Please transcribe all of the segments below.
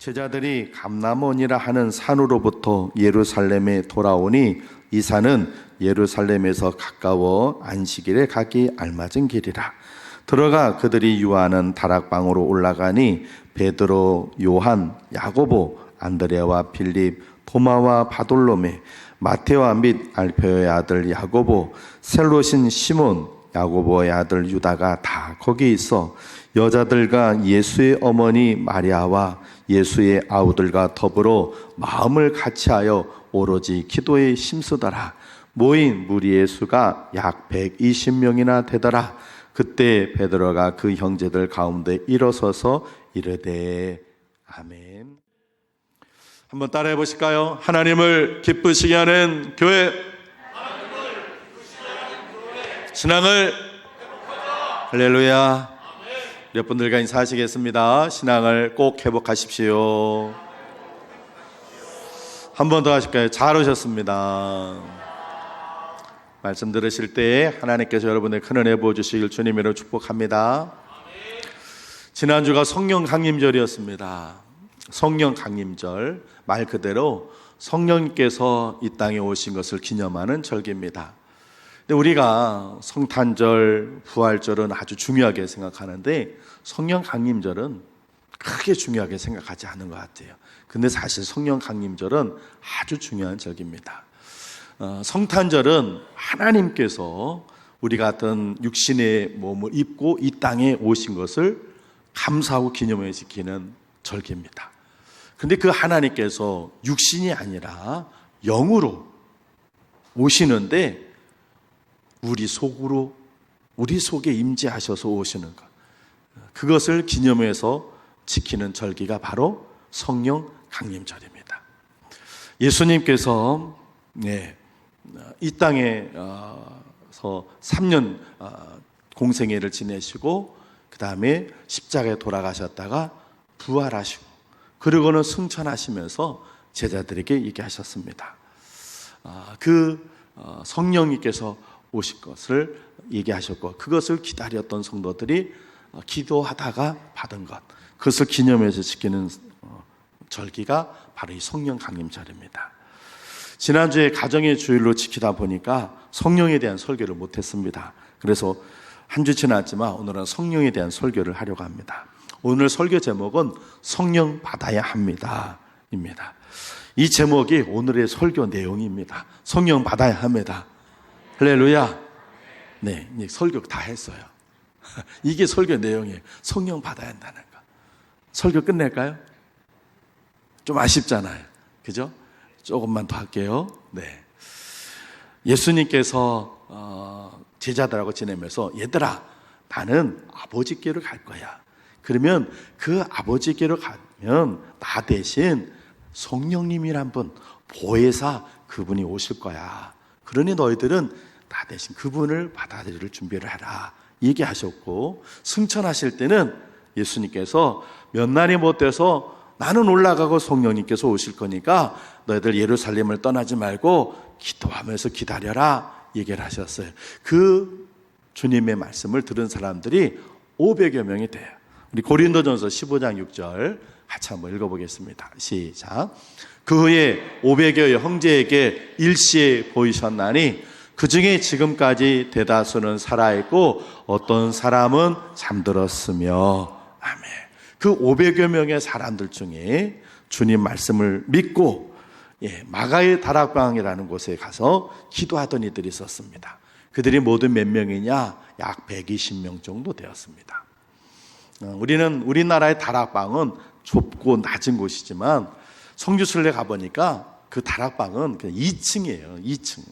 제자들이 감람원이라 하는 산으로부터 예루살렘에 돌아오니 이 산은 예루살렘에서 가까워 안식일에 가기 알맞은 길이라. 들어가 그들이 유하는 다락방으로 올라가니 베드로, 요한, 야고보, 안드레와 빌립, 도마와 바돌로메, 마테와 및 알페오의 아들 야고보, 셀롯인 시몬, 야고보의 아들 유다가 다 거기 있어 여자들과 예수의 어머니 마리아와 예수의 아우들과 더불어 마음을 같이하여 오로지 기도에 힘쓰더라. 모인 무리의 수가 약 120명이나 되더라. 그때 베드로가 그 형제들 가운데 일어서서 이르되 아멘. 한번 따라해 보실까요? 하나님을 기쁘시게 하는 교회, 신앙을 할렐루야. 몇 분들과 인사하시겠습니다. 신앙을 꼭 회복하십시오. 한 번 더 하실까요? 잘 오셨습니다. 말씀 들으실 때 하나님께서 여러분의 큰 은혜 부어주시길 주님으로 축복합니다. 지난주가 성령 강림절이었습니다. 성령 강림절, 말 그대로 성령님께서 이 땅에 오신 것을 기념하는 절기입니다. 근데 우리가 성탄절, 부활절은 아주 중요하게 생각하는데 성령 강림절은 크게 중요하게 생각하지 않는 것 같아요. 근데 사실 성령 강림절은 아주 중요한 절기입니다. 성탄절은 하나님께서 우리 같은 육신의 몸을 입고 이 땅에 오신 것을 감사하고 기념해 지키는 절기입니다. 근데 그 하나님께서 육신이 아니라 영으로 오시는데 우리 속으로, 우리 속에 임재하셔서 오시는 것, 그것을 기념해서 지키는 절기가 바로 성령 강림절입니다. 예수님께서 이 땅에서 3년 공생애를 지내시고 그 다음에 십자가에 돌아가셨다가 부활하시고 그러고는 승천하시면서 제자들에게 얘기하셨습니다. 성령님께서 오실 것을 얘기하셨고 그것을 기다렸던 성도들이 기도하다가 받은 것, 그것을 기념해서 지키는 절기가 바로 이 성령 강림절입니다. 지난주에 가정의 주일로 지키다 보니까 성령에 대한 설교를 못했습니다. 그래서 한 주 지났지만 오늘은 성령에 대한 설교를 하려고 합니다. 오늘 설교 제목은 성령 받아야 합니다 입니다. 이 제목이 오늘의 설교 내용입니다. 성령 받아야 합니다. 할렐루야. 네, 이제 설교 다 했어요. 이게 설교 내용이에요. 성령 받아야 한다는 거. 설교 끝낼까요? 좀 아쉽잖아요. 그죠? 조금만 더 할게요. 네. 예수님께서 제자들하고 지내면서 얘들아, 나는 아버지께로 갈 거야. 그러면 그 아버지께로 가면 나 대신 성령님이란 분, 보혜사 그분이 오실 거야. 그러니 너희들은 나 대신 그분을 받아들일 준비를 해라 얘기하셨고, 승천하실 때는 예수님께서 몇 날이 못 돼서 나는 올라가고 성령님께서 오실 거니까 너희들 예루살렘을 떠나지 말고 기도하면서 기다려라 얘기를 하셨어요. 그 주님의 말씀을 들은 사람들이 500여 명이 돼요. 우리 고린도전서 15장 6절 같이 한번 읽어보겠습니다. 시작. 그 후에 500여의 형제에게 일시에 보이셨나니 그 중에 지금까지 대다수는 살아있고 어떤 사람은 잠들었으며. 아멘. 그 500여 명의 사람들 중에 주님 말씀을 믿고 마가의 다락방이라는 곳에 가서 기도하던 이들이 있었습니다. 그들이 모두 몇 명이냐? 약 120명 정도 되었습니다. 우리나라의 다락방은 좁고 낮은 곳이지만 성주순례 가보니까 그 다락방은 그냥 2층이에요. 2층.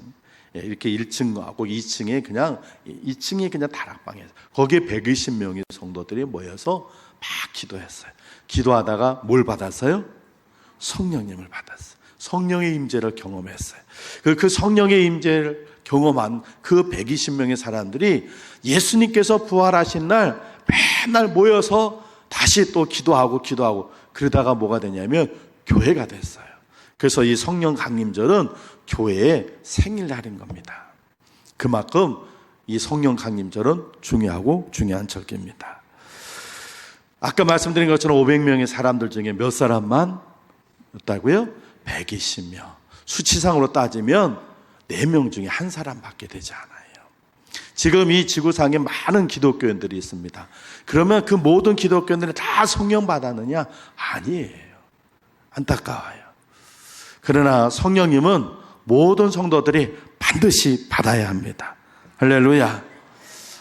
이렇게 1층하고 2층에 그냥 2층이 그냥 다락방이에요. 거기에 120명의 성도들이 모여서 막 기도했어요. 기도하다가 뭘 받았어요? 성령님을 받았어요. 성령의 임재를 경험했어요. 그 성령의 임재를 경험한 그 120명의 사람들이 예수님께서 부활하신 날 맨날 모여서 다시 또 기도하고 그러다가 뭐가 되냐면 교회가 됐어요. 그래서 이 성령 강림절은 교회의 생일날인 겁니다. 그만큼 이 성령 강림절은 중요한 절기입니다. 아까 말씀드린 것처럼 500명의 사람들 중에 몇 사람만 였다고요? 120명. 수치상으로 따지면 4명 중에 한 사람밖에 되지 않아요. 지금 이 지구상에 많은 기독교인들이 있습니다. 그러면 그 모든 기독교인들이 다 성령 받았느냐? 아니에요. 안타까워요. 그러나 성령님은 모든 성도들이 반드시 받아야 합니다. 할렐루야.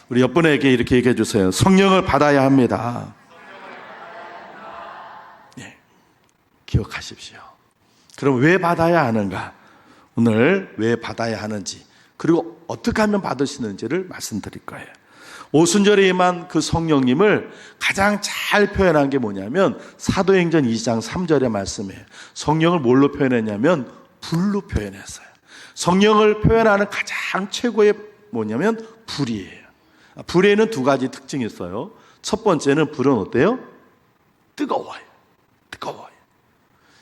우리 옆분에게 이렇게 얘기해 주세요. 성령을 받아야 합니다. 네, 기억하십시오. 그럼 왜 받아야 하는가? 오늘 왜 받아야 하는지, 그리고 어떻게 하면 받으시는지를 말씀드릴 거예요. 오순절에 임한 그 성령님을 가장 잘 표현한 게 뭐냐면 사도행전 2장 3절의 말씀이에요. 성령을 뭘로 표현했냐면 불로 표현했어요. 성령을 표현하는 가장 최고의 뭐냐면 불이에요. 불에는 2가지 특징이 있어요. 첫 번째는 불은 어때요? 뜨거워요. 뜨거워요.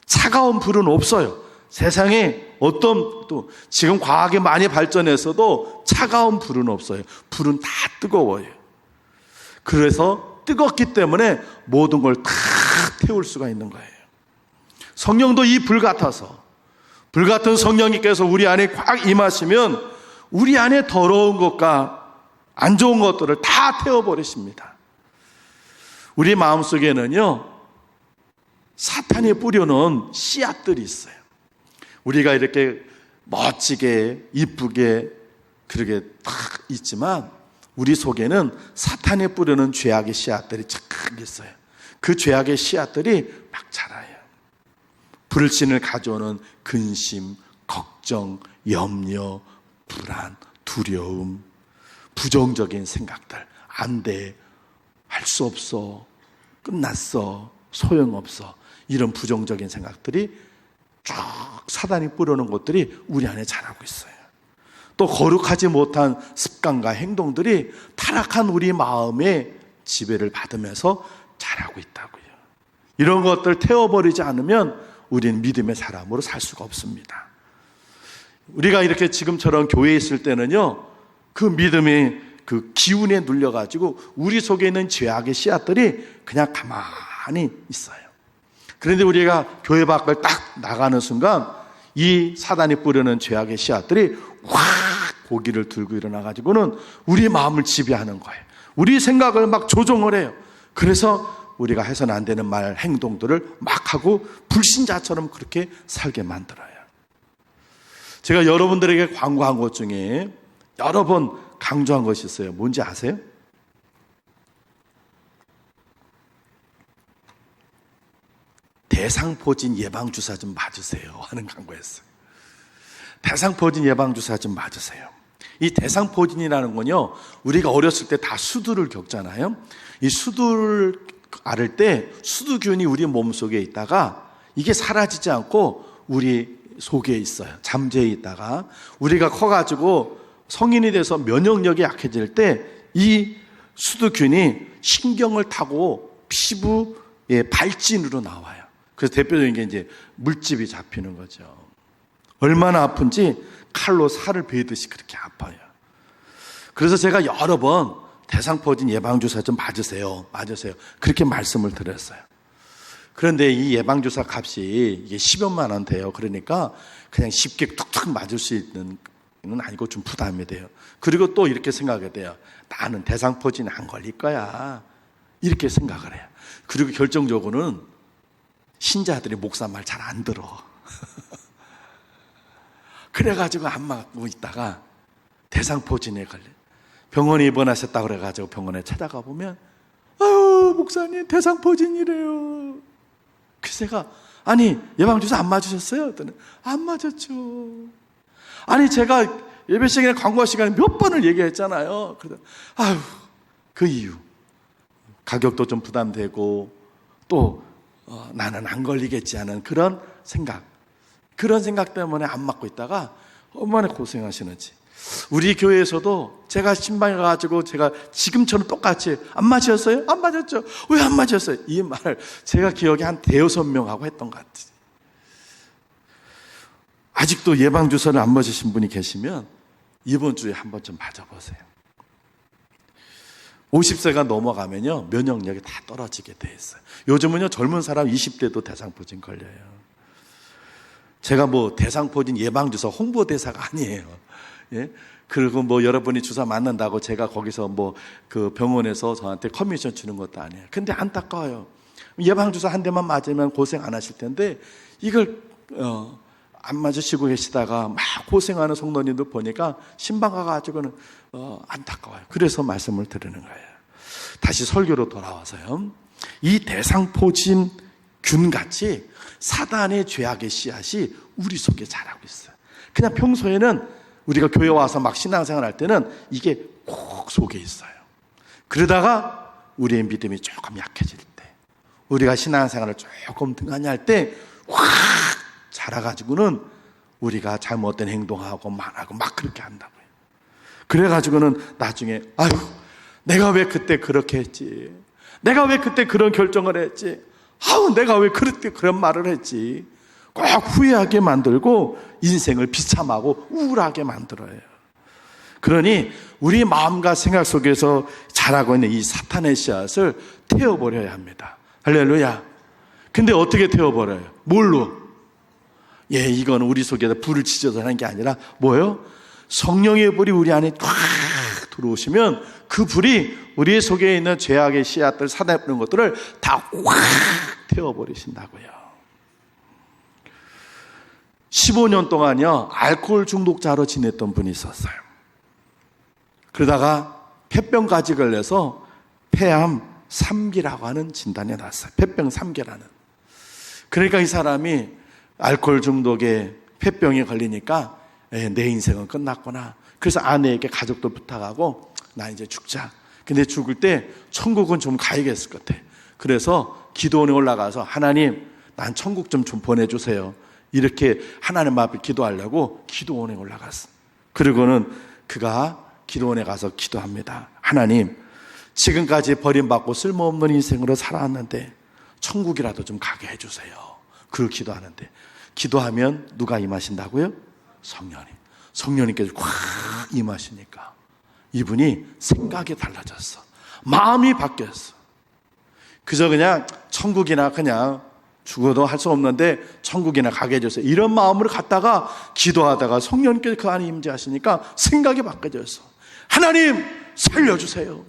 차가운 불은 없어요. 세상에 어떤, 또 지금 과학이 많이 발전해서도 차가운 불은 없어요. 불은 다 뜨거워요. 그래서 뜨겁기 때문에 모든 걸 다 태울 수가 있는 거예요. 성령도 이 불 같아서, 불 같은 성령님께서 우리 안에 꽉 임하시면 우리 안에 더러운 것과 안 좋은 것들을 다 태워버리십니다. 우리 마음속에는요, 사탄이 뿌려놓은 씨앗들이 있어요. 우리가 이렇게 멋지게 이쁘게 그렇게 딱 있지만 우리 속에는 사탄이 뿌려놓은 죄악의 씨앗들이 쫙 있어요. 그 죄악의 씨앗들이 막 자라요. 불신을 가져오는 근심, 걱정, 염려, 불안, 두려움, 부정적인 생각들, 안 돼, 할 수 없어, 끝났어, 소용없어, 이런 부정적인 생각들이 쭉 사단이 뿌려놓은 것들이 우리 안에 자라고 있어요. 또 거룩하지 못한 습관과 행동들이 타락한 우리 마음에 지배를 받으면서 자라고 있다고요. 이런 것들 태워버리지 않으면 우리는 믿음의 사람으로 살 수가 없습니다. 우리가 이렇게 지금처럼 교회에 있을 때는요, 그 믿음의 그 기운에 눌려가지고 우리 속에 있는 죄악의 씨앗들이 그냥 가만히 있어요. 그런데 우리가 교회 밖을 딱 나가는 순간 이 사단이 뿌려놓은 죄악의 씨앗들이 확 고기를 들고 일어나가지고는 우리 마음을 지배하는 거예요. 우리 생각을 막 조종을 해요. 그래서 우리가 해서는 안 되는 말, 행동들을 막 하고 불신자처럼 그렇게 살게 만들어요. 제가 여러분들에게 광고한 것 중에 여러 번 강조한 것이 있어요. 뭔지 아세요? 대상포진 예방주사 좀 맞으세요 하는 광고였어요. 대상포진 예방주사 좀 맞으세요. 이 대상포진이라는 건요, 우리가 어렸을 때 다 수두를 겪잖아요. 이 수두를 앓을 때 수두균이 우리 몸속에 있다가 이게 사라지지 않고 우리 속에 있어요. 잠재해 있다가 우리가 커가지고 성인이 돼서 면역력이 약해질 때 이 수두균이 신경을 타고 피부의 발진으로 나와요. 그래서 대표적인 게 이제 물집이 잡히는 거죠. 얼마나 아픈지 칼로 살을 베듯이 그렇게 아파요. 그래서 제가 여러 번 대상포진 예방주사 좀 맞으세요. 그렇게 말씀을 드렸어요. 그런데 이 예방주사 값이 이게 10여만 원 돼요. 그러니까 그냥 쉽게 툭툭 맞을 수 있는 건 아니고 좀 부담이 돼요. 그리고 또 이렇게 생각이 돼요. 나는 대상포진 안 걸릴 거야. 이렇게 생각을 해요. 그리고 결정적으로는 신자들이 목사 말 잘 안 들어. 그래가지고 안 맞고 있다가 대상포진에 걸려. 병원에 입원하셨다고 그래가지고 병원에 찾아가 보면 아유 목사님 대상포진이래요. 그래서 제가 아니 예방주사 안 맞으셨어요? 그랬더니 안 맞았죠. 아니 제가 예배 시간에 광고 시간에 몇 번을 얘기했잖아요. 그래서 아유 그 이유 가격도 좀 부담되고 또 나는 안 걸리겠지 하는 그런 생각 때문에 안 맞고 있다가 얼마나 고생하시는지. 우리 교회에서도 제가 신방에 가가지고 제가 지금처럼 똑같이 안 맞으셨어요? 안 맞았죠. 왜 안 맞았어요? 이 말을 제가 기억에 한 5-6명 하고 했던 것 같아요. 아직도 예방주사를 안 맞으신 분이 계시면 이번 주에 한번 좀 맞아보세요. 50세가 넘어가면요, 면역력이 다 떨어지게 돼 있어요. 요즘은요, 젊은 사람 20대도 대상포진 걸려요. 제가 뭐 대상포진 예방주사 홍보대사가 아니에요. 예? 그리고 뭐 여러분이 주사 맞는다고 제가 거기서 뭐 그 병원에서 저한테 커미션 주는 것도 아니에요. 근데 안타까워요. 예방주사 한 대만 맞으면 고생 안 하실 텐데 이걸 안 맞으시고 계시다가 막 고생하는 성도님들 보니까 신방 가가지고는 안타까워요. 그래서 말씀을 드리는 거예요. 다시 설교로 돌아와서요, 이 대상포진 균같이 사단의 죄악의 씨앗이 우리 속에 자라고 있어요. 그냥 평소에는 우리가 교회 와서 막 신앙생활 할 때는 이게 꼭 속에 있어요. 그러다가 우리의 믿음이 조금 약해질 때, 우리가 신앙생활을 조금 등한히 할 때 확 자라가지고는 우리가 잘못된 행동하고 말하고 막 그렇게 한다고요. 그래가지고는 나중에 아유, 내가 왜 그때 그렇게 했지, 내가 왜 그때 그런 결정을 했지, 아우, 내가 왜 그때 그런 말을 했지, 꼭 후회하게 만들고 인생을 비참하고 우울하게 만들어요. 그러니 우리 마음과 생각 속에서 자라고 있는 이 사탄의 씨앗을 태워버려야 합니다. 할렐루야. 근데 어떻게 태워버려요? 뭘로? 예, 이건 우리 속에다 불을 지져서 하는 게 아니라 뭐예요? 성령의 불이 우리 안에 꽉 들어오시면 그 불이 우리 속에 있는 죄악의 씨앗들, 사단에 뿌는 것들을 다 꽉 태워버리신다고요. 15년 동안요, 알코올 중독자로 지냈던 분이 있었어요. 그러다가 폐병까지 걸려서 폐암 3기라고 하는 진단이 났어요. 폐병 3기라는. 그러니까 이 사람이 알코올 중독에 폐병에 걸리니까 내 인생은 끝났구나. 그래서 아내에게 가족도 부탁하고 나 이제 죽자. 근데 죽을 때 천국은 좀 가야겠을 것 같아. 그래서 기도원에 올라가서 하나님, 난 천국 좀 보내주세요. 이렇게 하나님 앞에 기도하려고 기도원에 올라갔어. 그리고는 그가 기도원에 가서 기도합니다. 하나님, 지금까지 버림받고 쓸모없는 인생으로 살아왔는데 천국이라도 좀 가게 해주세요. 그걸 기도하는데, 기도하면 누가 임하신다고요? 성령님. 성령님께서 확 임하시니까 이분이 생각이 달라졌어. 마음이 바뀌었어. 그저 그냥 천국이나 그냥 죽어도 할 수 없는데 천국이나 가게 해주세요, 이런 마음으로 갔다가 기도하다가 성령님께서 그 안에 임재하시니까 생각이 바뀌어졌어. 하나님, 살려주세요.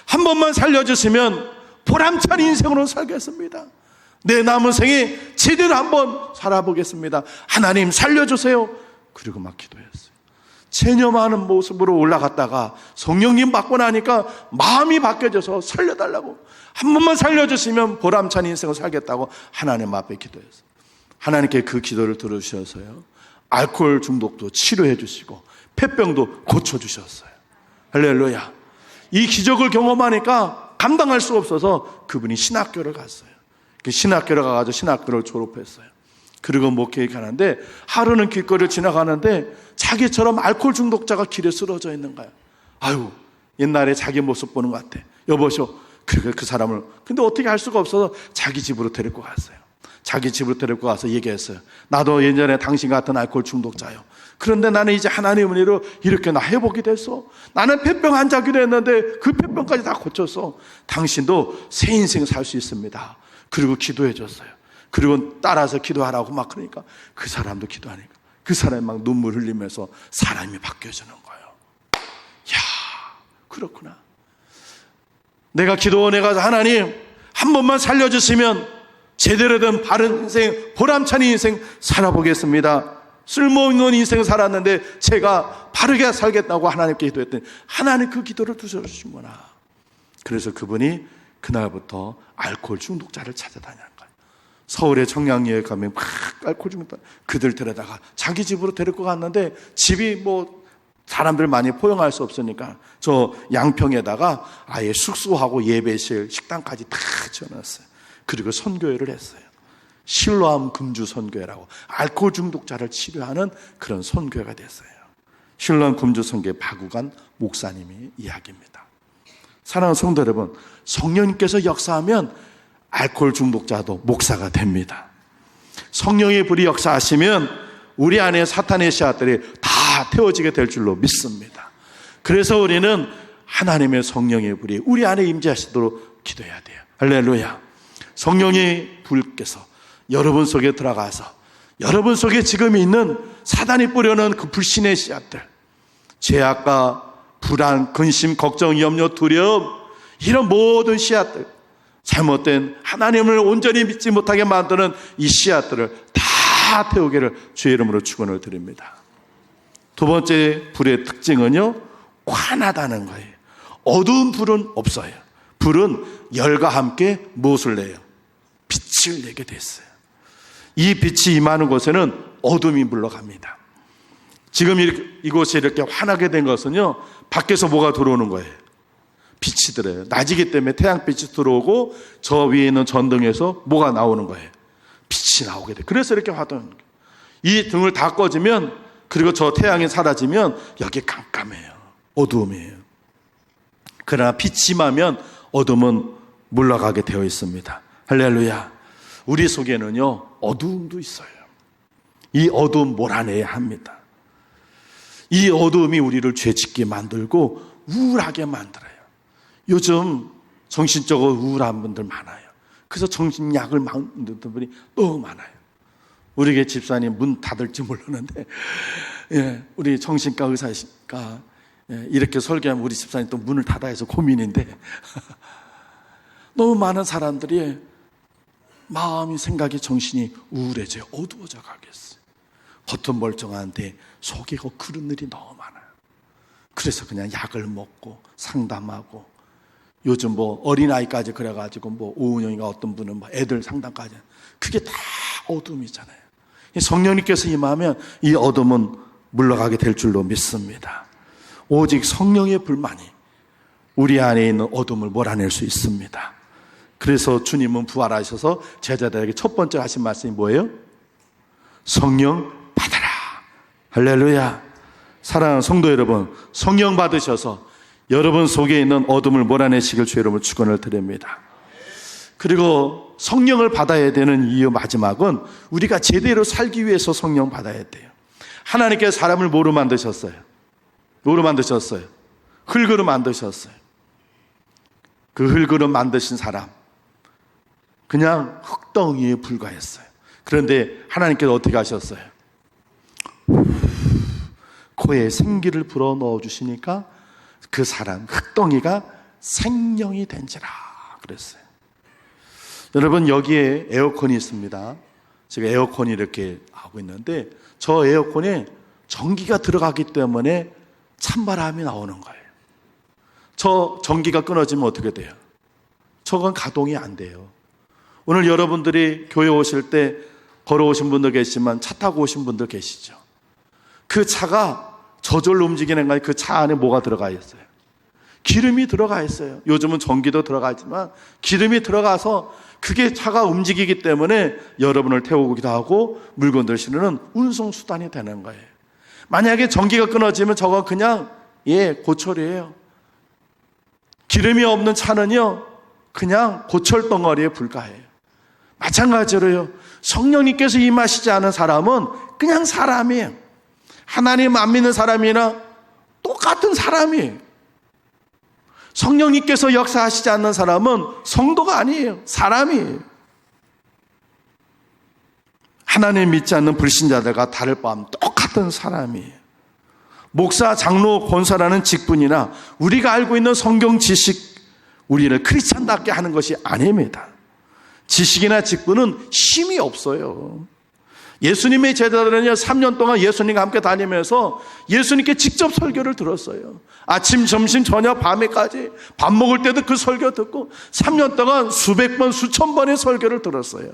한 번만 살려주시면 보람찬 인생으로 살겠습니다. 내 남은 생에 제대로 한번 살아보겠습니다. 하나님, 살려주세요. 그리고 막 기도했어요. 체념하는 모습으로 올라갔다가 성령님 받고 나니까 마음이 바뀌어져서 살려달라고, 한 번만 살려주시면 보람찬 인생을 살겠다고 하나님 앞에 기도했어요. 하나님께 그 기도를 들어주셔서요, 알코올 중독도 치료해 주시고 폐병도 고쳐주셨어요. 할렐루야. 이 기적을 경험하니까 감당할 수 없어서 그분이 신학교를 갔어요. 그 신학교를 가가지고 신학교를 졸업했어요. 그리고 목회에 가는데 하루는 길거리를 지나가는데 자기처럼 알코올 중독자가 길에 쓰러져 있는 거예요. 아유, 옛날에 자기 모습 보는 것 같아. 여보시오. 그리고 그 사람을, 근데 어떻게 할 수가 없어서 자기 집으로 데리고 갔어요. 자기 집으로 데리고 가서 얘기했어요. 나도 예전에 당신 같은 알코올 중독자요. 그런데 나는 이제 하나님의 은혜로 이렇게 나 회복이 됐어. 나는 폐병 환자기로 했는데 그 폐병까지 다 고쳤어. 당신도 새 인생 살 수 있습니다. 그리고 기도해 줬어요. 그리고 따라서 기도하라고 막 그러니까 그 사람도 기도하니까 그 사람이 막 눈물 흘리면서 사람이 바뀌어지는 거예요. 야, 그렇구나. 내가 기도원에 가서 하나님, 한 번만 살려주시면 제대로 된 바른 인생, 보람찬 인생 살아보겠습니다. 쓸모없는 인생 살았는데 제가 바르게 살겠다고 하나님께 기도했더니 하나님 그 기도를 들어주시구나. 그래서 그분이 그날부터 알코올 중독자를 찾아다니는 거예요. 서울의 청량리에 가면 막 알코올 중독자 그들 데려다가 자기 집으로 데리고 갔는데 집이 뭐 사람들 많이 포용할 수 없으니까 저 양평에다가 아예 숙소하고 예배실, 식당까지 다 지어놨어요. 그리고 선교회를 했어요. 실로암 금주 선교회라고 알코올 중독자를 치료하는 그런 선교회가 됐어요. 실로암 금주 선교회 박우관 목사님이 이야기입니다. 사랑하는 성도 여러분, 성령님께서 역사하면 알코올 중독자도 목사가 됩니다. 성령의 불이 역사하시면 우리 안에 사탄의 씨앗들이 다 태워지게 될 줄로 믿습니다. 그래서 우리는 하나님의 성령의 불이 우리 안에 임재하시도록 기도해야 돼요. 할렐루야. 성령의 불께서 여러분 속에 들어가서 여러분 속에 지금 있는 사단이 뿌려놓은 그 불신의 씨앗들, 죄악과 불안, 근심, 걱정, 염려, 두려움, 이런 모든 씨앗들, 잘못된 하나님을 온전히 믿지 못하게 만드는 이 씨앗들을 다 태우기를 주의 이름으로 축원을 드립니다. 두 번째 불의 특징은요, 환하다는 거예요. 어두운 불은 없어요. 불은 열과 함께 무엇을 내요? 빛을 내게 됐어요. 이 빛이 임하는 곳에는 어둠이 물러갑니다. 지금 이곳이 이렇게 환하게 된 것은요, 밖에서 뭐가 들어오는 거예요? 빛이 들어요. 낮이기 때문에 태양빛이 들어오고 저 위에 있는 전등에서 뭐가 나오는 거예요? 빛이 나오게 돼요. 그래서 이렇게 화도는 거예요. 이 등을 다 꺼지면, 그리고 저 태양이 사라지면 여기 깜깜해요. 어두움이에요. 그러나 빛이 임하면 어둠은 물러가게 되어 있습니다. 할렐루야. 우리 속에는요, 어두움도 있어요. 이 어두움 몰아내야 합니다. 이 어두움이 우리를 죄짓게 만들고 우울하게 만들어요. 요즘 정신적으로 우울한 분들 많아요. 그래서 정신약을 먹는 분들이 너무 많아요. 우리 게 집사님 문 닫을지 몰랐는데, 예, 우리 정신과 의사가 이렇게 설교하면 우리 집사님 또 문을 닫아야 해서 고민인데 너무 많은 사람들이 마음이, 생각이, 정신이 우울해져요. 어두워져 가겠어요. 겉은 멀쩡한데 속에 그런 일이 너무 많아요. 그래서 그냥 약을 먹고 상담하고, 요즘 뭐 어린아이까지 그래가지고 뭐 오은영이가 어떤 분은 뭐 애들 상담까지, 그게 다 어둠이잖아요. 성령님께서 임하면 이 어둠은 물러가게 될 줄로 믿습니다. 오직 성령의 불만이 우리 안에 있는 어둠을 몰아낼 수 있습니다. 그래서 주님은 부활하셔서 제자들에게 첫 번째 하신 말씀이 뭐예요? 성령 받아라. 할렐루야. 사랑하는 성도 여러분, 성령 받으셔서 여러분 속에 있는 어둠을 몰아내시길 주의 이름으로 축원을 드립니다. 그리고 성령을 받아야 되는 이유 마지막은 우리가 제대로 살기 위해서 성령 받아야 돼요. 하나님께서 사람을 뭐로 만드셨어요? 뭐로 만드셨어요? 흙으로 만드셨어요. 그 흙으로 만드신 사람, 그냥 흙덩이에 불과했어요. 그런데 하나님께서 어떻게 하셨어요? 코에 생기를 불어 넣어 주시니까 그 사람, 흙덩이가 생명이 된지라 그랬어요. 여러분, 여기에 에어컨이 있습니다. 제가 에어컨이 이렇게 하고 있는데 저 에어컨에 전기가 들어가기 때문에 찬바람이 나오는 거예요. 저 전기가 끊어지면 어떻게 돼요? 저건 가동이 안 돼요. 오늘 여러분들이 교회 오실 때 걸어오신 분들 계시지만 차 타고 오신 분들 계시죠. 그 차가 저절로 움직이는 거예요. 그 차 안에 뭐가 들어가 있어요? 기름이 들어가 있어요. 요즘은 전기도 들어가 있지만 기름이 들어가서 그게 차가 움직이기 때문에 여러분을 태우기도 하고 물건들 실는 운송수단이 되는 거예요. 만약에 전기가 끊어지면 저건 그냥 고철이에요. 기름이 없는 차는요, 그냥 고철 덩어리에 불과해요. 마찬가지로요, 성령님께서 임하시지 않은 사람은 그냥 사람이에요. 하나님 안 믿는 사람이나 똑같은 사람이에요. 성령님께서 역사하시지 않는 사람은 성도가 아니에요. 사람이에요. 하나님 믿지 않는 불신자들과 다를 바 없는 똑같은 사람이에요. 목사, 장로, 권사라는 직분이나 우리가 알고 있는 성경 지식, 우리를 크리스찬답게 하는 것이 아닙니다. 지식이나 직분은 힘이 없어요. 예수님의 제자들은요, 3년 동안 예수님과 함께 다니면서 예수님께 직접 설교를 들었어요. 아침, 점심, 저녁, 밤에까지 밥 먹을 때도 그 설교 듣고 3년 동안 수백 번, 수천 번의 설교를 들었어요.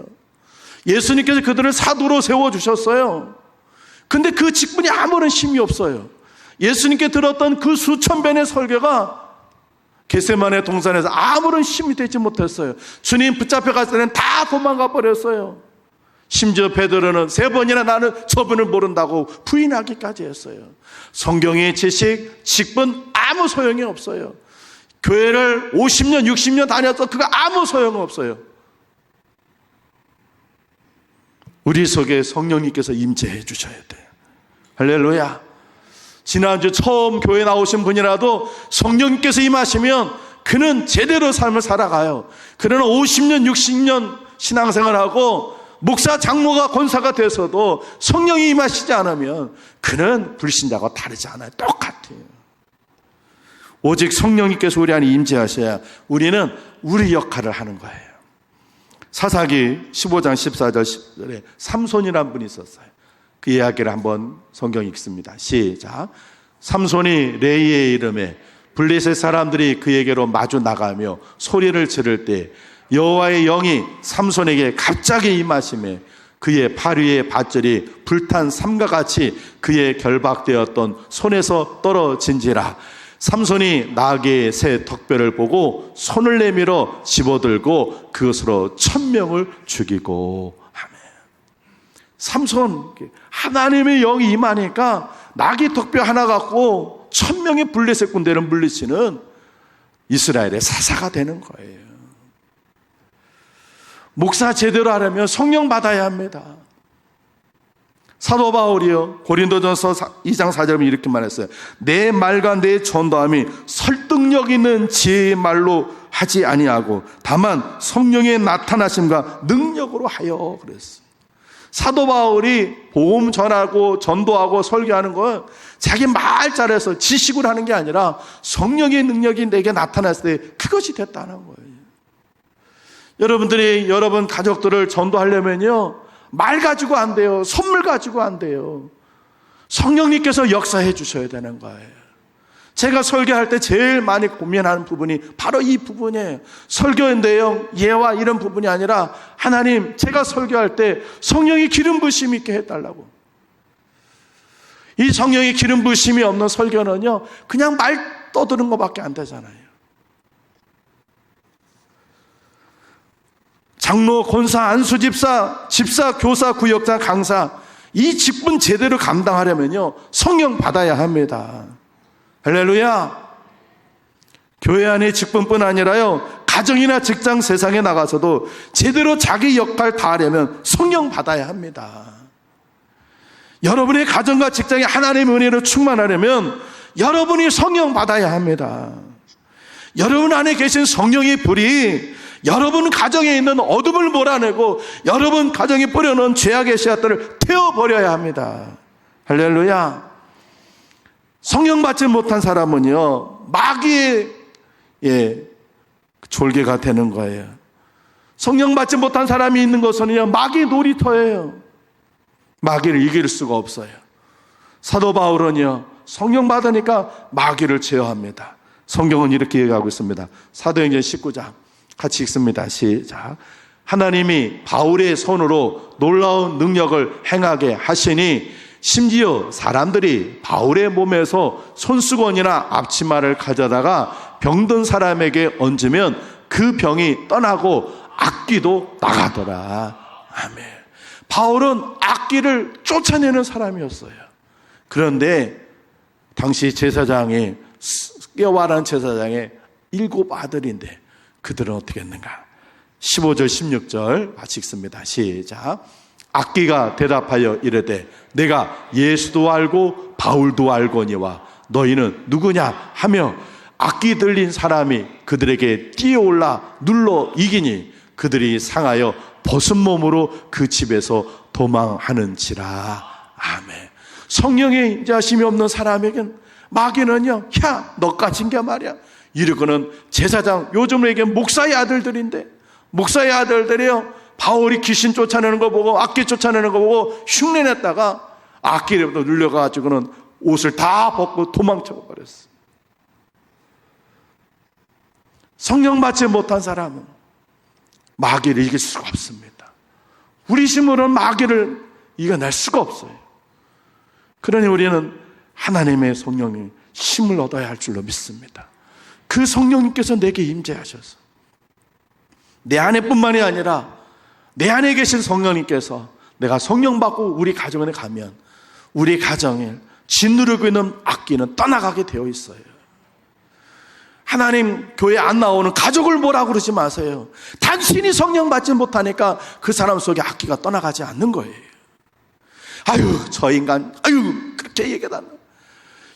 예수님께서 그들을 사도로 세워주셨어요. 근데 그 직분이 아무런 힘이 없어요. 예수님께 들었던 그 수천 번의 설교가 겟세마네 동산에서 아무런 힘이 되지 못했어요. 주님 붙잡혀갈 때는 다 도망가 버렸어요. 심지어 베드로는 3번이나 나는 저분을 모른다고 부인하기까지 했어요. 성경의 지식, 직분 아무 소용이 없어요. 교회를 50년, 60년 다녔어. 그거 아무 소용없어요. 우리 속에 성령님께서 임재해 주셔야 돼요. 할렐루야. 지난주 처음 교회 나오신 분이라도 성령님께서 임하시면 그는 제대로 삶을 살아가요. 그러나 50년, 60년 신앙생활하고 목사, 장로가, 권사가 돼서도 성령이 임하시지 않으면 그는 불신자와 다르지 않아요. 똑같아요. 오직 성령님께서 우리 안에 임재하셔야 우리는 우리 역할을 하는 거예요. 사사기 15장 14절에 삼손이라는 분이 있었어요. 그 이야기를 한번 성경 읽습니다. 시작. 삼손이 레이의 이름에 블레셋 사람들이 그에게로 마주 나가며 소리를 지를 때 여호와의 영이 삼손에게 갑자기 임하시매 그의 팔 위의 밧줄이 불탄 삼과 같이 그의 결박되었던 손에서 떨어진지라. 삼손이 나귀의 새 턱뼈를 보고 손을 내밀어 집어들고 그것으로 1000명을 죽이고. 아멘. 삼손, 하나님의 영이 임하니까 나귀 턱뼈 하나 갖고 1000명의 블레셋 군대를 물리치는 이스라엘의 사사가 되는 거예요. 목사 제대로 하려면 성령 받아야 합니다. 사도 바울이요, 고린도전서 2장 4절에 이렇게 말했어요. 내 말과 내 전도함이 설득력 있는 지혜의 말로 하지 아니하고 다만 성령의 나타나심과 능력으로 하여 그랬어요. 사도 바울이 복음 전하고 전도하고 설교하는 건 자기 말 잘해서 지식으로 하는 게 아니라 성령의 능력이 내게 나타났을 때 그것이 됐다는 거예요. 여러분들이 여러분 가족들을 전도하려면요, 말 가지고 안 돼요. 선물 가지고 안 돼요. 성령님께서 역사해 주셔야 되는 거예요. 제가 설교할 때 제일 많이 고민하는 부분이 바로 이 부분이에요. 설교의 내용, 예와 이런 부분이 아니라 하나님, 제가 설교할 때 성령이 기름 부으심이 있게 해달라고. 이 성령이 기름 부으심이 없는 설교는요, 그냥 말 떠드는 것밖에 안 되잖아요. 장로, 권사, 안수 집사, 교사, 구역장, 강사, 이 직분 제대로 감당하려면요, 성령 받아야 합니다. 할렐루야. 교회 안의 직분뿐 아니라요, 가정이나 직장, 세상에 나가서도 제대로 자기 역할 다 하려면 성령 받아야 합니다. 여러분의 가정과 직장에 하나님의 은혜로 충만하려면 여러분이 성령 받아야 합니다. 여러분 안에 계신 성령의 불이 여러분 가정에 있는 어둠을 몰아내고 여러분 가정에 뿌려놓은 죄악의 씨앗들을 태워버려야 합니다. 할렐루야. 성령 받지 못한 사람은요, 마귀의 졸개가 되는 거예요. 성령 받지 못한 사람이 있는 것은요, 마귀의 놀이터예요. 마귀를 이길 수가 없어요. 사도 바울은요, 성령 받으니까 마귀를 제어합니다. 성경은 이렇게 얘기하고 있습니다. 사도행전 19장 같이 읽습니다. 시작. 하나님이 바울의 손으로 놀라운 능력을 행하게 하시니 심지어 사람들이 바울의 몸에서 손수건이나 앞치마를 가져다가 병든 사람에게 얹으면 그 병이 떠나고 악귀도 나가더라. 아멘. 바울은 악귀를 쫓아내는 사람이었어요. 그런데 당시 제사장이, 스게와라는 제사장의 7 아들인데 그들은 어떻게 했는가? 15절 16절 같이 읽습니다. 시작. 악귀가 대답하여 이르되 내가 예수도 알고 바울도 알거니와 너희는 누구냐 하며 악귀 들린 사람이 그들에게 뛰어올라 눌러 이기니 그들이 상하여 벗은 몸으로 그 집에서 도망하는지라. 아멘. 성령의 인자심이 없는 사람에겐 마귀는요, 야, 너까진 게 말이야. 이러고는 제사장, 요즘으로 얘기하면 목사의 아들들인데, 목사의 아들들이요, 바울이 귀신 쫓아내는 거 보고, 악귀 쫓아내는 거 보고 흉내냈다가 악귀로부터 눌려가지고는 옷을 다 벗고 도망쳐 버렸어. 성령 받지 못한 사람은 마귀를 이길 수가 없습니다. 우리 힘으로는 마귀를 이겨낼 수가 없어요. 그러니 우리는 하나님의 성령의 힘을 얻어야 할 줄로 믿습니다. 그 성령님께서 내게 임재하셔서 내 안에뿐만이 아니라 내 안에 계신 성령님께서 내가 성령 받고 우리 가정에 가면 우리 가정에 짓누르고 있는 악기는 떠나가게 되어 있어요. 하나님 교회 안 나오는 가족을 뭐라고 그러지 마세요. 단순히 성령 받지 못하니까 그 사람 속에 악기가 떠나가지 않는 거예요. 아유, 저 인간, 아유, 그렇게 얘기하다.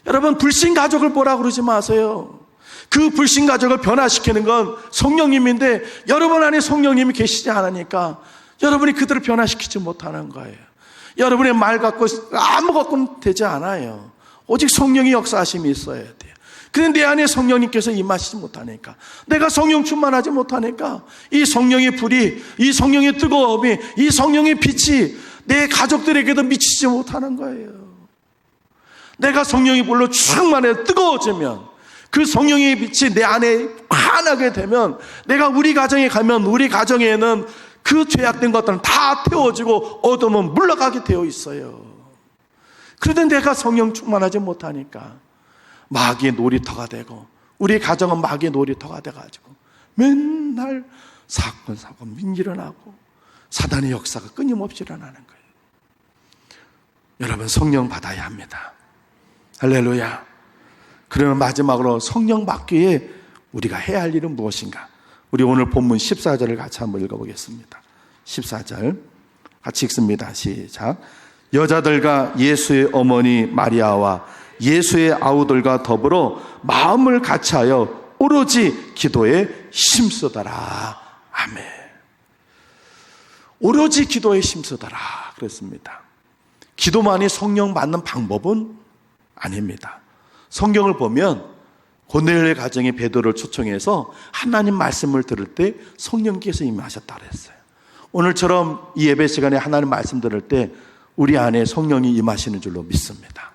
여러분, 불신 가족을 보라고 그러지 마세요. 그 불신 가족을 변화시키는 건 성령님인데 여러분 안에 성령님이 계시지 않으니까 여러분이 그들을 변화시키지 못하는 거예요. 여러분의 말 갖고 아무것도 되지 않아요. 오직 성령의 역사하심이 있어야 돼요. 근데 내 안에 성령님께서 임하시지 못하니까, 내가 성령 충만하지 못하니까 이 성령의 불이, 이 성령의 뜨거움이, 이 성령의 빛이 내 가족들에게도 미치지 못하는 거예요. 내가 성령의 불로 충만해 뜨거워지면, 그 성령의 빛이 내 안에 환하게 되면, 내가 우리 가정에 가면 우리 가정에는 그 죄악된 것들은 다 태워지고 어둠은 물러가게 되어 있어요. 그런데 내가 성령 충만하지 못하니까 마귀의 놀이터가 되고, 우리 가정은 마귀의 놀이터가 돼가지고 맨날 사건 일어나고 사단의 역사가 끊임없이 일어나는 거예요. 여러분, 성령 받아야 합니다. 할렐루야. 그러면 마지막으로 성령 받기에 우리가 해야 할 일은 무엇인가? 우리 오늘 본문 14절을 같이 한번 읽어보겠습니다. 14절 같이 읽습니다. 시작. 여자들과 예수의 어머니 마리아와 예수의 아우들과 더불어 마음을 같이하여 오로지 기도에 힘쓰더라. 아멘. 오로지 기도에 힘쓰더라 그랬습니다. 기도만이 성령 받는 방법은 아닙니다. 성경을 보면 고넬료의 가정에 베드로를 초청해서 하나님 말씀을 들을 때 성령께서 임하셨다 그랬어요. 오늘처럼 이 예배 시간에 하나님 말씀 들을 때 우리 안에 성령이 임하시는 줄로 믿습니다.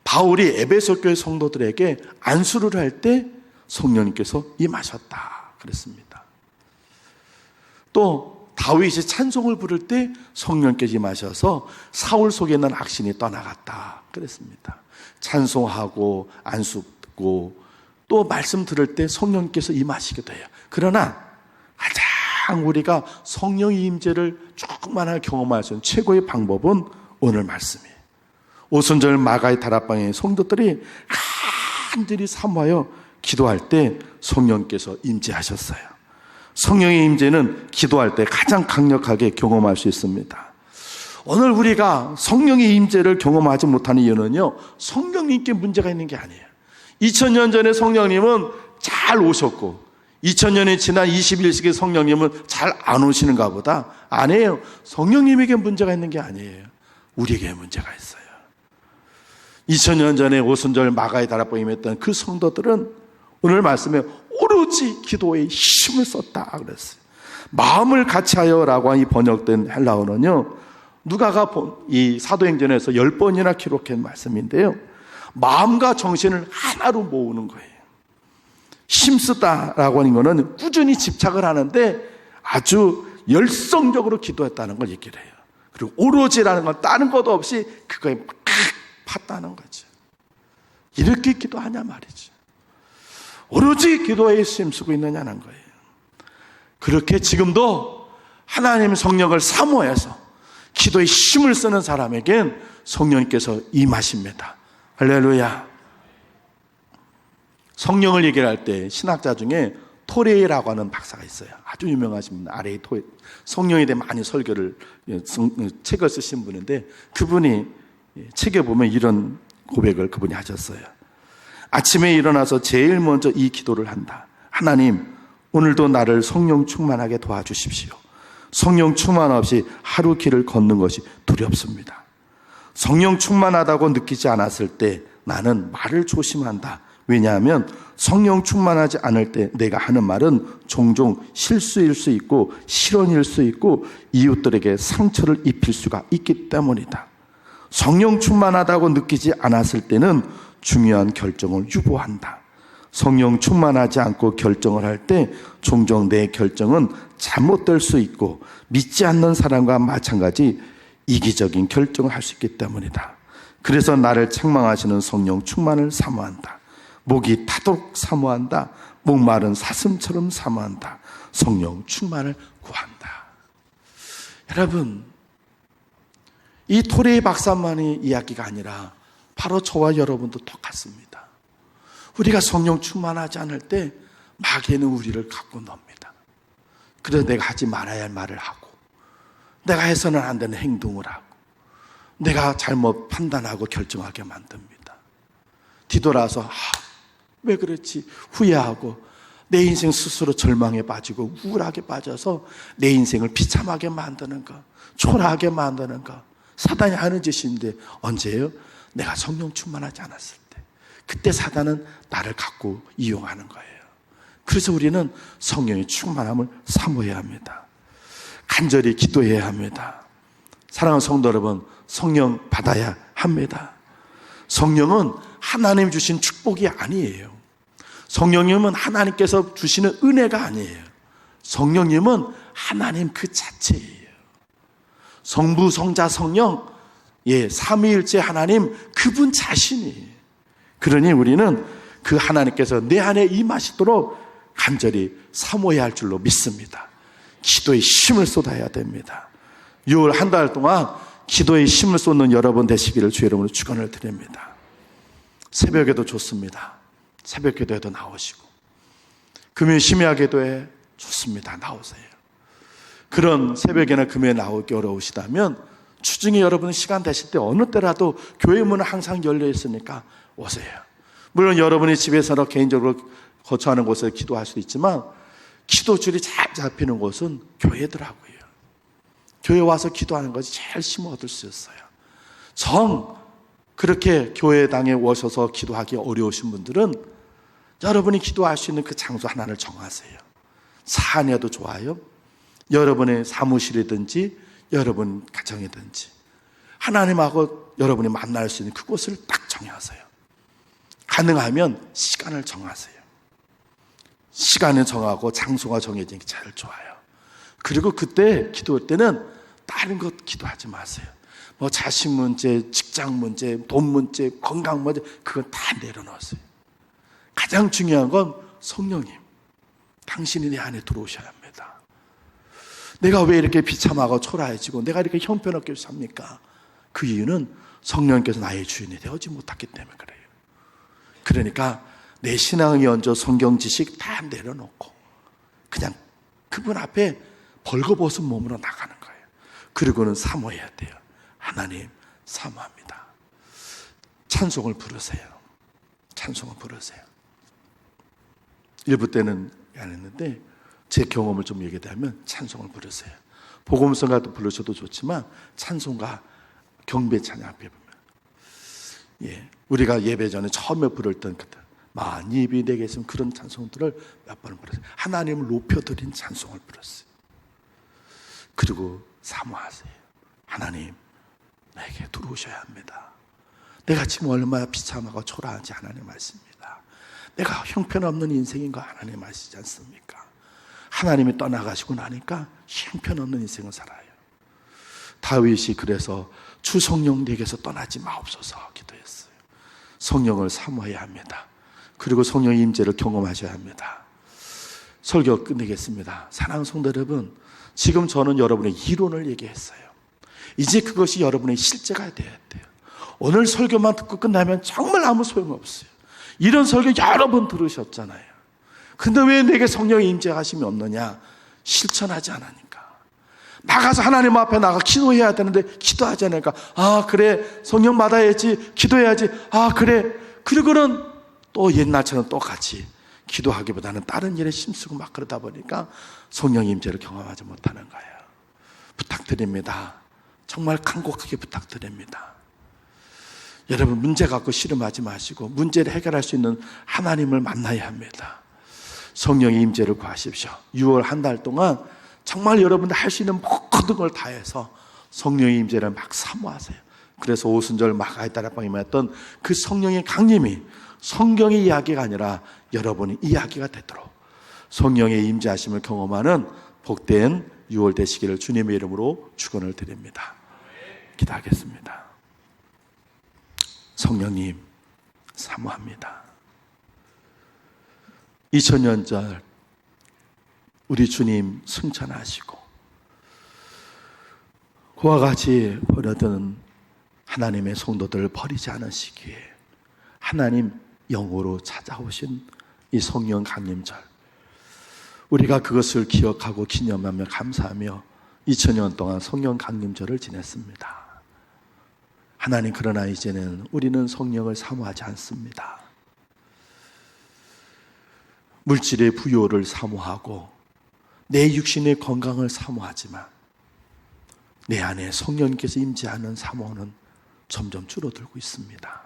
바울이 에베소 교회 성도들에게 안수를 할 때 성령님께서 임하셨다 그랬습니다. 또 다윗이 찬송을 부를 때 성령께서 임하셔서 사울 속에 있는 악신이 떠나갔다 그랬습니다. 찬송하고 안수 듣고 또 말씀 들을 때 성령께서 임하시게 돼요. 그러나 가장 우리가 성령의 임재를 조금만 경험할 수 있는 최고의 방법은 오늘 말씀이에요. 오순절 마가의 다락방의 성도들이 간절히 사모하여 기도할 때 성령께서 임재하셨어요. 성령의 임재는 기도할 때 가장 강력하게 경험할 수 있습니다. 오늘 우리가 성령의 임재를 경험하지 못하는 이유는요, 성령님께 문제가 있는 게 아니에요. 2000년 전에 성령님은 잘 오셨고 2000년이 지난 21세기 성령님은 잘 안 오시는가 보다. 아니에요. 성령님에게 문제가 있는 게 아니에요. 우리에게 문제가 있어요. 2000년 전에 오순절 마가의 다락방에 임했던 그 성도들은 오늘 말씀에 오로지 기도에 힘을 썼다 그랬어요. 마음을 같이하여라고 이 번역된 헬라어는요, 누가가 이 사도행전에서 10번이나 기록한 말씀인데요, 마음과 정신을 하나로 모으는 거예요. 힘쓰다라고 하는 것은 꾸준히 집착을 하는데 아주 열성적으로 기도했다는 걸 얘기를 해요. 그리고 오로지라는 건 다른 것도 없이 그거에 막 팠다는 거죠. 이렇게 기도하냐 말이죠. 오로지 기도에 힘쓰고 있느냐는 거예요. 그렇게 지금도 하나님의 성령을 사모해서 기도에 힘을 쓰는 사람에겐 성령님께서 임하십니다. 할렐루야. 성령을 얘기할 때 신학자 중에 토레이라고 하는 박사가 있어요. 아주 유명하신 분, 아레이 토레이. 성령에 대해 많이 설교를, 책을 쓰신 분인데 그분이 책에 보면 이런 고백을 그분이 하셨어요. 아침에 일어나서 제일 먼저 이 기도를 한다. 하나님, 오늘도 나를 성령 충만하게 도와주십시오. 성령 충만 없이 하루 길을 걷는 것이 두렵습니다. 성령 충만하다고 느끼지 않았을 때 나는 말을 조심한다. 왜냐하면 성령 충만하지 않을 때 내가 하는 말은 종종 실수일 수 있고 실언일 수 있고 이웃들에게 상처를 입힐 수가 있기 때문이다. 성령 충만하다고 느끼지 않았을 때는 중요한 결정을 유보한다. 성령 충만하지 않고 결정을 할 때 종종 내 결정은 잘못될 수 있고 믿지 않는 사람과 마찬가지 이기적인 결정을 할 수 있기 때문이다. 그래서 나를 책망하시는 성령 충만을 사모한다. 목이 타도록 사모한다. 목마른 사슴처럼 사모한다. 성령 충만을 구한다. 여러분, 이 토레이 박사만의 이야기가 아니라 바로 저와 여러분도 똑같습니다. 우리가 성령 충만하지 않을 때 마귀는 우리를 갖고 놉니다. 그래서 내가 하지 말아야 할 말을 하고 내가 해서는 안 되는 행동을 하고 내가 잘못 판단하고 결정하게 만듭니다. 뒤돌아서 왜 그랬지 후회하고 내 인생 스스로 절망에 빠지고 우울하게 빠져서 내 인생을 비참하게 만드는 것, 초라하게 만드는 것, 사단이 하는 짓인데 언제예요? 내가 성령 충만하지 않았을 때. 그때 사단은 나를 갖고 이용하는 거예요. 그래서 우리는 성령의 충만함을 사모해야 합니다. 간절히 기도해야 합니다. 사랑하는 성도 여러분, 성령 받아야 합니다. 성령은 하나님 주신 축복이 아니에요. 성령님은 하나님께서 주시는 은혜가 아니에요. 성령님은 하나님 그 자체예요. 성부, 성자, 성령, 삼위일체 하나님 그분 자신이에요. 그러니 우리는 그 하나님께서 내 안에 임하시도록 간절히 사모해야 할 줄로 믿습니다. 기도에 힘을 쏟아야 됩니다. 6월 한 달 동안 기도에 힘을 쏟는 여러분 되시기를 주의 이름으로 축원을 드립니다. 새벽에도 좋습니다. 새벽 기도에도 나오시고 금요일 심야 기도에 좋습니다. 나오세요. 그런 새벽에나 금요일에 나오기 어려우시다면 주중에 여러분 시간 되실 때 어느 때라도 교회 문은 항상 열려 있으니까 오세요. 물론 여러분이 집에서나 개인적으로 거처하는 곳에서 기도할 수도 있지만 기도줄이 잘 잡히는 곳은 교회더라고요. 교회 와서 기도하는 것이 제일 힘을 얻을 수 있어요. 그렇게 교회당에 오셔서 기도하기 어려우신 분들은 여러분이 기도할 수 있는 그 장소 하나를 정하세요. 차 안에도 좋아요. 여러분의 사무실이든지 여러분 가정이든지 하나님하고 여러분이 만날 수 있는 그곳을 딱 정하세요. 가능하면 시간을 정하세요. 시간을 정하고 장소가 정해지는 게 제일 좋아요. 그리고 그때 기도할 때는 다른 것 기도하지 마세요. 뭐 자식 문제, 직장 문제, 돈 문제, 건강 문제 그건 다 내려놓으세요. 가장 중요한 건 성령님, 당신이 내 안에 들어오셔야 합니다. 내가 왜 이렇게 비참하고 초라해지고 내가 이렇게 형편없게 삽니까? 그 이유는 성령께서 나의 주인이 되어지 못했기 때문에 그래요. 그러니까 내 신앙의 연조 성경 지식 다 내려놓고 그냥 그분 앞에 벌거벗은 몸으로 나가는 거예요. 그리고는 사모해야 돼요. 하나님 사모합니다. 찬송을 부르세요. 찬송을 부르세요. 일부 때는 안 했는데 제 경험을 좀 얘기하면 찬송을 부르세요. 복음성가도 부르셔도 좋지만 찬송가 경배 찬양 앞에 보면 우리가 예배 전에 처음에 부르던 그때 만입이 내게 있으면 그런 찬송들을 몇 번을 불렀어요. 하나님을 높여드린 찬송을 불렀어요. 그리고 사모하세요. 하나님 내게 들어오셔야 합니다. 내가 지금 얼마나 비참하고 초라한지 하나님 아십니다. 내가 형편없는 인생인 거 하나님 아시지 않습니까? 하나님이 떠나가시고 나니까 형편없는 인생을 살아요. 다윗이 그래서 주 성령 내게서 떠나지 마옵소서 기도했어요. 성령을 사모해야 합니다. 그리고 성령의 임재를 경험하셔야 합니다. 설교 끝내겠습니다. 사랑하는 성도 여러분, 지금 저는 여러분의 이론을 얘기했어요. 이제 그것이 여러분의 실제가 되어야 돼요. 오늘 설교만 듣고 끝나면 정말 아무 소용없어요. 이런 설교 여러 번 들으셨잖아요. 근데 왜 내게 성령의 임재하심이 없느냐? 실천하지 않으니까. 나가서 하나님 앞에 나가 기도해야 되는데 기도하지 않으니까 그래 성령 받아야지 기도해야지 그래. 그리고는 또 옛날처럼 똑같이 기도하기보다는 다른 일에 힘쓰고 막 그러다 보니까 성령의 임재를 경험하지 못하는 거예요. 부탁드립니다. 정말 간곡하게 부탁드립니다. 여러분 문제 갖고 씨름하지 마시고 문제를 해결할 수 있는 하나님을 만나야 합니다. 성령의 임재를 구하십시오. 6월 한 달 동안 정말 여러분들 할 수 있는 모든 걸 다해서 성령의 임재를 막 사모하세요. 그래서 오순절 마가다락방에 임했던 그 성령의 강림이 성경의 이야기가 아니라 여러분의 이야기가 되도록 성령의 임재하심을 경험하는 복된 6월 되시기를 주님의 이름으로 축원을 드립니다. 기도하겠습니다. 성령님 사모합니다. 2000년절 우리 주님 승천하시고 그와 같이 버려둔 하나님의 성도들을 버리지 않으시기에 하나님 영으로 찾아오신 이 성령 강림절, 우리가 그것을 기억하고 기념하며 감사하며 2000년 동안 성령 강림절을 지냈습니다. 하나님, 그러나 이제는 우리는 성령을 사모하지 않습니다. 물질의 부요를 사모하고 내 육신의 건강을 사모하지만 내 안에 성령님께서 임재하는 사모는 점점 줄어들고 있습니다.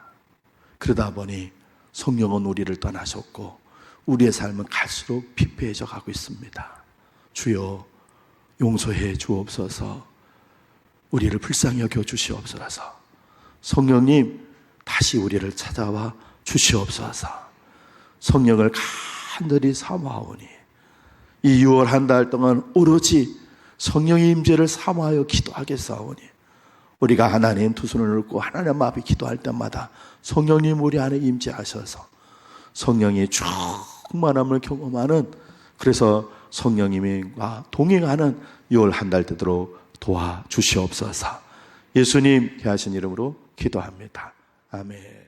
그러다 보니 성령은 우리를 떠나셨고 우리의 삶은 갈수록 피폐해져 가고 있습니다. 주여, 용서해 주옵소서. 우리를 불쌍히 여겨 주시옵소서. 성령님, 다시 우리를 찾아와 주시옵소서. 성령을 간절히 사모하오니 이 6월 한 달 동안 오로지 성령의 임재를 사모하여 기도하겠사오니 우리가 하나님 두 손을 놓고 하나님 앞에 기도할 때마다 성령님 우리 안에 임재하셔서 성령의 충만함을 경험하는, 그래서 성령님과 동행하는 6월 한 달 되도록 도와주시옵소서. 예수님 귀하신 이름으로 기도합니다. 아멘.